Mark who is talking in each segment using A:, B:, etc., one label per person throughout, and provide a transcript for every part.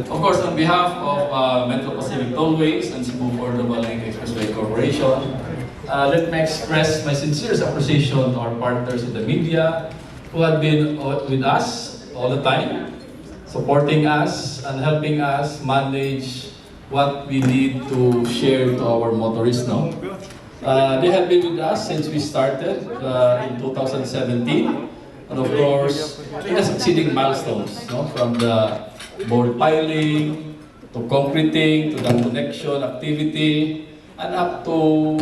A: Of course, on behalf of Metro Pacific Tollways and Cebu EXPRESSWAY Corporation, let me express my sincerest appreciation to our partners in the media who have been with us all the time, supporting us and helping us manage what we need to share to our motorists now. They have been with us since we started in 2017, and of course, it has exceeding milestones, no? From the board piling, to concreting, to the connection activity, and up to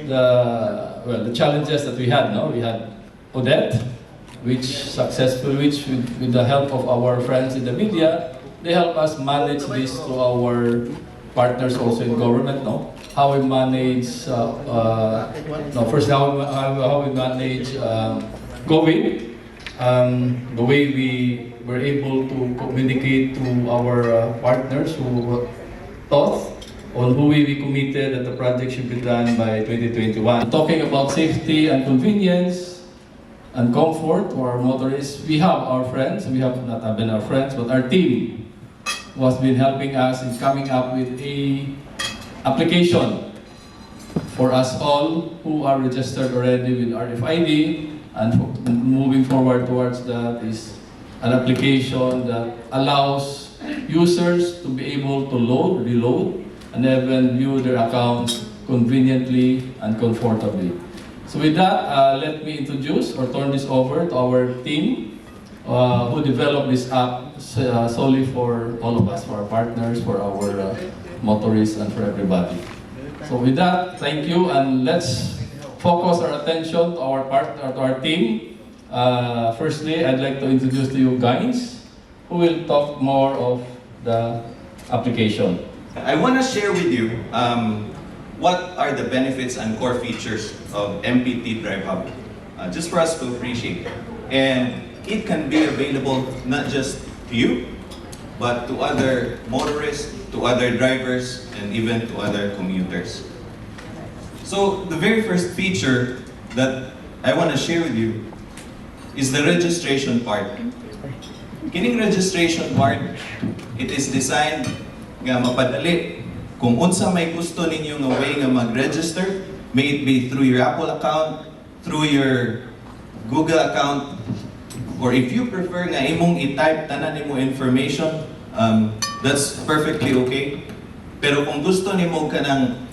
A: the challenges that we had. No, we had Odette, which with the help of our friends in the media, they help us manage this to our partners also in government. No, how we manage first how we manage COVID. The way we were able to communicate to our partners who thought on who we committed that the project should be done by 2021. Talking about safety and convenience and comfort to our motorists, we have our friends, we have not been our friends, but our team who has been helping us in coming up with a application for us all who are registered already with RFID. And moving forward towards that is an application that allows users to be able to load, reload, and even view their accounts conveniently and comfortably. So with that, let me introduce or turn this over to our team who developed this app solely for all of us, for our partners, for our motorists, and for everybody. So with that, thank you, and let's focus our attention to our team. Firstly, I'd like to introduce to you guys who will talk more of the application.
B: I want to share with you what are the benefits and core features of MPT DriveHub, just for us to appreciate. And it can be available not just to you, but to other motorists, to other drivers, and even to other commuters. So the very first feature that I want to share with you is the registration part. Kining registration part, it is designed nga mapadali kung unsa may gusto ninyo nga way nga mag-register, may it be through your Apple account, through your Google account, or if you prefer nga imong i-type tanan nimo information, that's perfectly okay. Pero kung gusto nimo kanang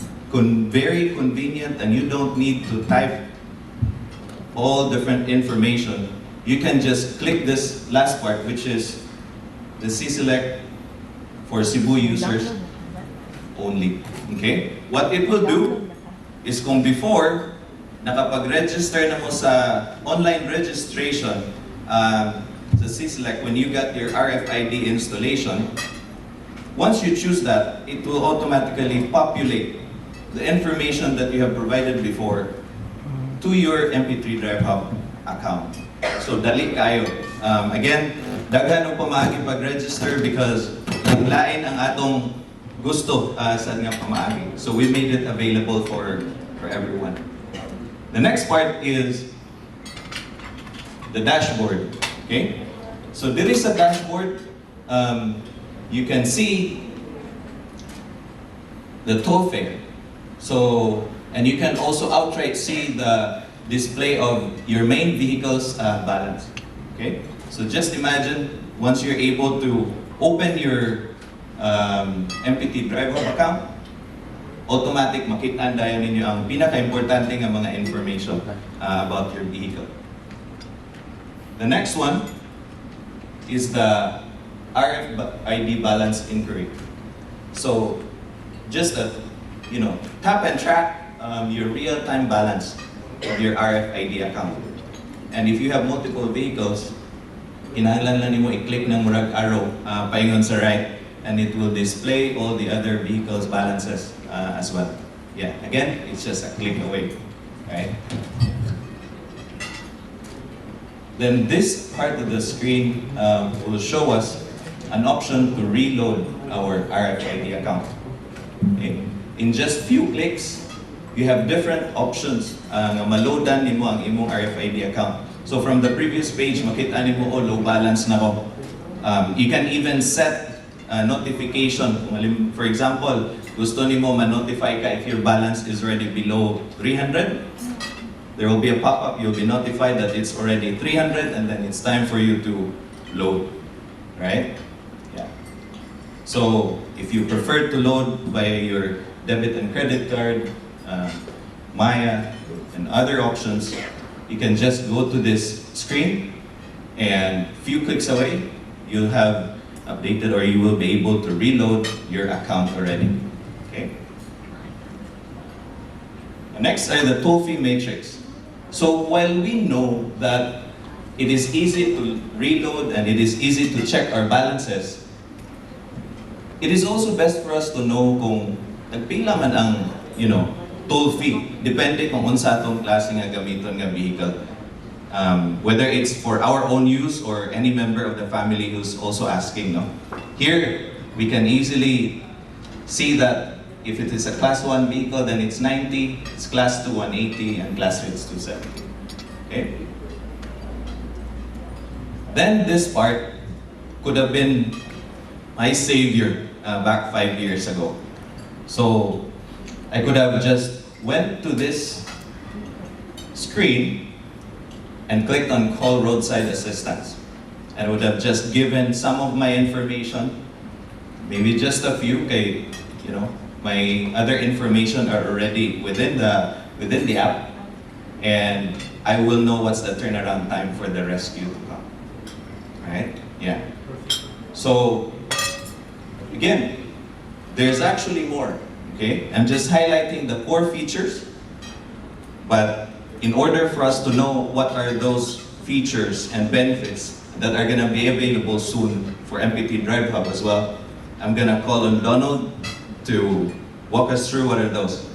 B: very convenient and you don't need to type all different information, you can just click this last part, which is the CCLEC for Cebu users only. Okay? What it will do is kung before, nakapag-register na mo sa online registration sa CCLEC when you got your RFID installation, once you choose that, it will automatically populate the information that you have provided before to your MP3 DriveHub account. So dali kayo. Again, daghan og pamaagi pag-register because naglain ang atong gusto sa nga pamaagi. So we made it available for everyone. The next part is the dashboard. Okay? So there is a dashboard. You can see the toll fare. So, and you can also outright see the display of your main vehicle's balance. Okay? So just imagine once you're able to open your MPT DriveHub account, automatic makita dayon ninyo ang pinaka-importante nga mga information about your vehicle. The next one is the RFID balance inquiry. So just tap and track your real-time balance of your RFID account. And if you have multiple vehicles, kinahanglan lang nimo i-click ng murag arrow paingon sa right, and it will display all the other vehicles' balances as well. Yeah, again, it's just a click away, right? Then this part of the screen will show us an option to reload our RFID account. Okay? In just few clicks, you have different options nga maloadan nimo ang imong RFID account. So from the previous page, makita nimo low balance na ko. You can even set notification. For example, gusto nimo ma-notify ka if your balance is already below 300, there will be a pop-up, you'll be notified that it's already 300 and then it's time for you to load, right? Yeah. So if you prefer to load by your debit and credit card, Maya, and other options, you can just go to this screen and a few clicks away, you'll have updated or you will be able to reload your account already. Okay. Next are the toll fee matrix. So while we know that it is easy to reload and it is easy to check our balances, it is also best for us to know kung nagpila man ang, toll fee, depende kung unsa atong klase nga gamiton nga vehicle. Whether it's for our own use or any member of the family who's also asking, no? Here, we can easily see that if it is a class 1 vehicle, then it's 90, it's class 2, 180, and class 3 is 270. Okay? Then this part could have been my savior back 5 years ago. So I could have just went to this screen and clicked on call roadside assistance. And would have just given some of my information, maybe just a few, okay, my other information are already within the app, and I will know what's the turnaround time for the rescue to come. Right? Yeah. So again, there's actually more. Okay? I'm just highlighting the core features, but in order for us to know what are those features and benefits that are going to be available soon for MPT DriveHub as well, I'm going to call on Donald to walk us through what are those.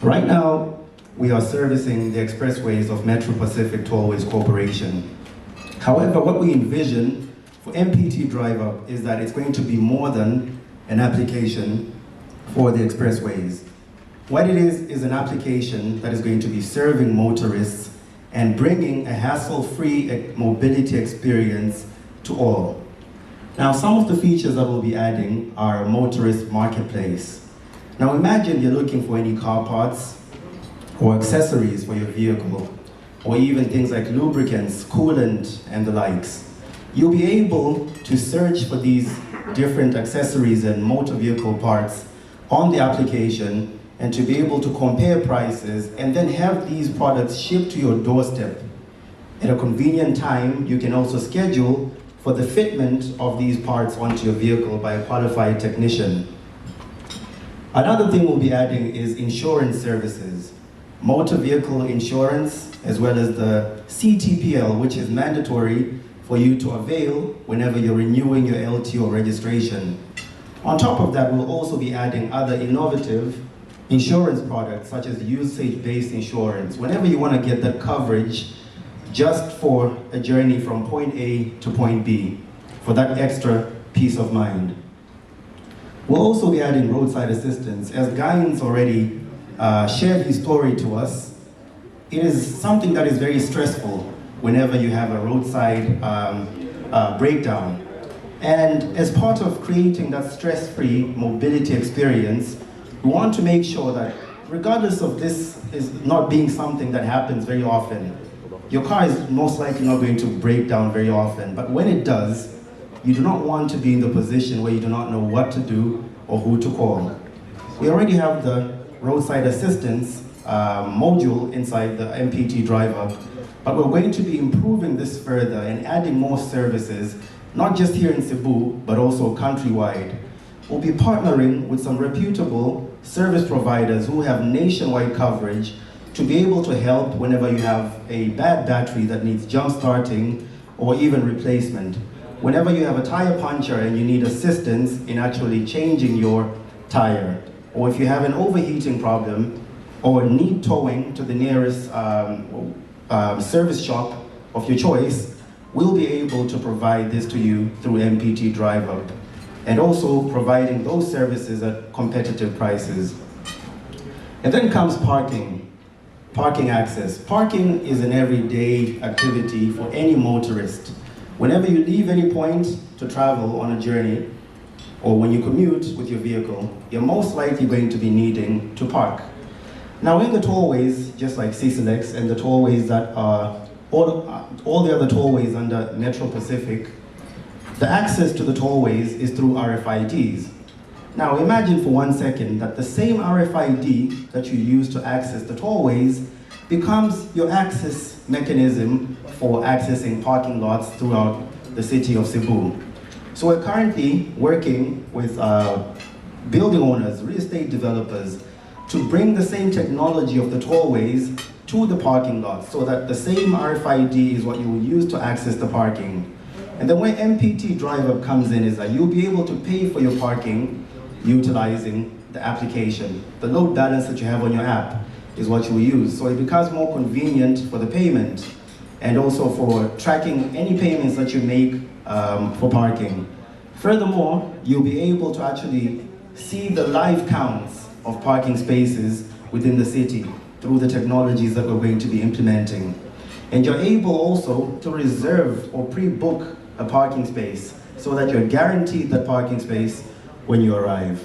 C: Right now, we are servicing the expressways of Metro Pacific Tollway Corporation. However, what we envision for MPT DriveHub is that it's going to be more than an application for the expressways. What it is an application that is going to be serving motorists and bringing a hassle-free mobility experience to all. Now, some of the features that we'll be adding are a motorist marketplace. Now, imagine you're looking for any car parts or accessories for your vehicle, or even things like lubricants, coolant, and the likes. You'll be able to search for these different accessories and motor vehicle parts on the application and to be able to compare prices and then have these products shipped to your doorstep. At a convenient time, you can also schedule for the fitment of these parts onto your vehicle by a qualified technician. Another thing we'll be adding is insurance services. Motor vehicle insurance, as well as the CTPL, which is mandatory for you to avail whenever you're renewing your LTO registration. On top of that, we'll also be adding other innovative insurance products, such as usage-based insurance. Whenever you want to get that coverage just for a journey from point A to point B, for that extra peace of mind. We'll also be adding roadside assistance. As Guyans already shared his story to us, it is something that is very stressful whenever you have a roadside breakdown. And as part of creating that stress-free mobility experience, we want to make sure that regardless of this is not being something that happens very often, your car is most likely not going to break down very often, but when it does, you do not want to be in the position where you do not know what to do or who to call. We already have the roadside assistance module inside the MPT DriveHub, but we're going to be improving this further and adding more services, not just here in Cebu, but also countrywide. We'll be partnering with some reputable service providers who have nationwide coverage to be able to help whenever you have a bad battery that needs jump starting or even replacement. Whenever you have a tire puncture and you need assistance in actually changing your tire, or if you have an overheating problem or need towing to the nearest service shop of your choice, we'll be able to provide this to you through MPT DriveHub, and also providing those services at competitive prices. And then comes parking access. Parking is an everyday activity for any motorist. Whenever you leave any point to travel on a journey, or when you commute with your vehicle, you're most likely going to be needing to park. Now in the tollways, just like CCLEX and the tollways that are, all the other tollways under Metro Pacific, the access to the tollways is through RFIDs. Now imagine for 1 second that the same RFID that you use to access the tollways becomes your access mechanism for accessing parking lots throughout the city of Cebu. So we're currently working with building owners, real estate developers, to bring the same technology of the tollways to the parking lots so that the same RFID is what you will use to access the parking. And then where MPT DriveHub comes in is that you'll be able to pay for your parking utilizing the application. The load balance that you have on your app is what you will use. So it becomes more convenient for the payment and also for tracking any payments that you make for parking. Furthermore, you'll be able to actually see the live counts of parking spaces within the city through the technologies that we're going to be implementing. And you're able also to reserve or pre-book a parking space so that you're guaranteed that parking space when you arrive.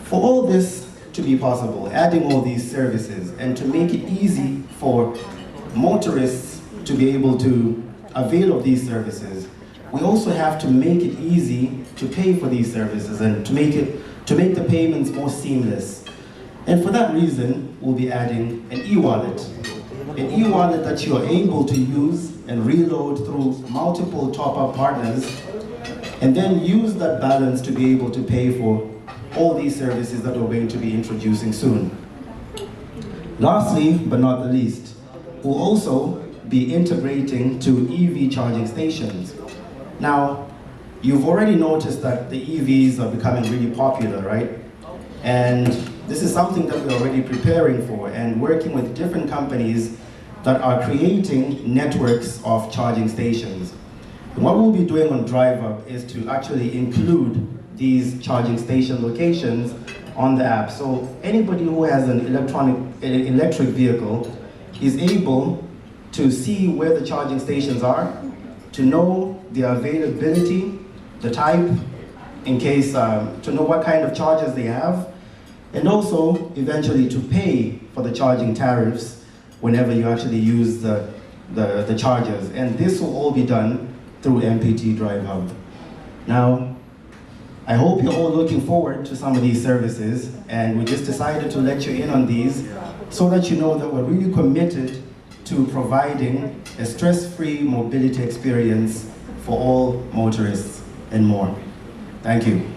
C: For all this to be possible, adding all these services and to make it easy for motorists to be able to avail of these services, we also have to make it easy to pay for these services and to make the payments more seamless. And for that reason, we'll be adding an e-wallet. An e-wallet that you are able to use and reload through multiple top-up partners, and then use that balance to be able to pay for all these services that we're going to be introducing soon. Lastly, but not the least, we'll also be integrating to EV charging stations. Now, you've already noticed that the EVs are becoming really popular, right? And this is something that we're already preparing for and working with different companies that are creating networks of charging stations. And what we'll be doing on DriveHub is to actually include these charging station locations on the app. So anybody who has an electric vehicle is able to see where the charging stations are, to know their availability, the type, in case, to know what kind of chargers they have, and also eventually to pay for the charging tariffs whenever you actually use the chargers. And this will all be done through MPT DriveHub. Now, I hope you're all looking forward to some of these services, and we just decided to let you in on these so that you know that we're really committed to providing a stress-free mobility experience for all motorists and more. Thank you.